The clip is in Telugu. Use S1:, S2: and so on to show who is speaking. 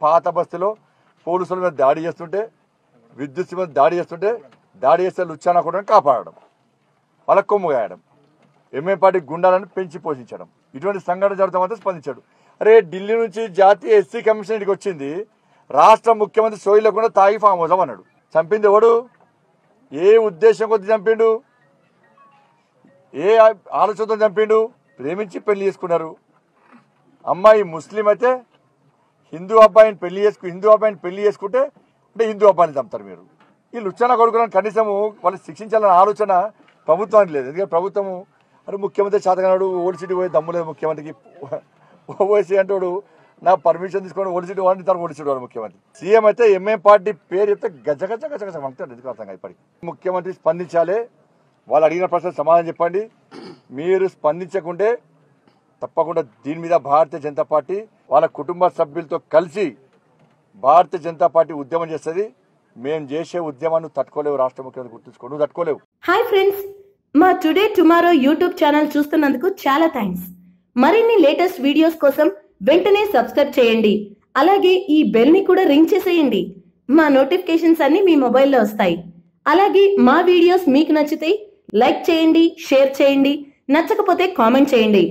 S1: పాత బస్తీలో పోలీసుల మీద దాడి చేస్తుంటే, విద్యుత్ మీద దాడి చేస్తే లుచ్చానా కూడా కాపాడడం, వాళ్ళ కొమ్ము గాయడం, ఎంఏ పార్టీ గుండాలను పెంచి పోషించడం, ఇటువంటి సంఘటన జరుగుతామంటే స్పందించాడు. అరే ఢిల్లీ నుంచి జాతీయ ఎస్సీ కమిషన్ ఇక్కడికి వచ్చింది, రాష్ట్ర ముఖ్యమంత్రి సోయి లేకుండా తాగి ఫామ్ హౌస్ అన్నాడు. చంపింది ఎవడు? ఏ ఉద్దేశం కొద్ది చంపిండు? ఏ ఆలోచనతో చంపిండు? ప్రేమించి పెళ్లి చేసుకున్నారు. అమ్మాయి ముస్లిం అయితే హిందూ అబ్బాయిని పెళ్లి చేసుకుంటే అంటే హిందూ అబ్బాయిని చంపుతారు మీరు. ఈ లుచ్చాన కొడుకులను కనీసము వాళ్ళు శిక్షించాలన్న ఆలోచన ప్రభుత్వానికి లేదు. ఎందుకంటే ప్రభుత్వము అరే ముఖ్యమంత్రి చేతగాడు ఓడిసిటీ పోయి దమ్ము లేదు ముఖ్యమంత్రికి, ఓవైసీ అంటాడు నా పర్మిషన్ తీసుకొని ఓడిసిటీ వాడిని తను ఓడిసిటీ వాడు ముఖ్యమంత్రి. సీఎం అయితే ఎంఏం పార్టీ పేరు చెప్తే గజ అంటాడు. ఎందుకు అర్థం కాదు ఇప్పటికి. ముఖ్యమంత్రి స్పందించాలి, వాళ్ళు అడిగిన ప్రశ్న సమాధానం చెప్పండి. మీరు స్పందించకుంటే తప్పకుండా దీని మీద భారతీయ జనతా పార్టీ వాళ్ళ కుటుంబ సభ్యులతో కలిసి భారతీయ జనతా పార్టీ ఉద్యమం చేస్తుంది. మేము చేసే ఉద్యమాన్ని తట్టుకోలేవు, రాష్ట్ర ముఖ్యమంత్రి గుర్తుంచుకో, నువ్వు తట్టుకోలేవు.
S2: హాయ్ ఫ్రెండ్స్, మా టుడే టుమారో యూట్యూబ్ ఛానల్ చూస్తున్నందుకు చాలా థ్యాంక్స్. మరిన్ని లేటెస్ట్ వీడియోస్ కోసం వెంటనే సబ్స్క్రైబ్ చేయండి. అలాగే ఈ బెల్ ని కూడా రింగ్ చేసేయండి. మా నోటిఫికేషన్స్ అన్ని మీ మొబైల్లో వస్తాయి. అలాగే మా వీడియోస్ మీకు నచ్చితే లైక్ చేయండి, షేర్ చేయండి, నచ్చకపోతే కామెంట్ చేయండి.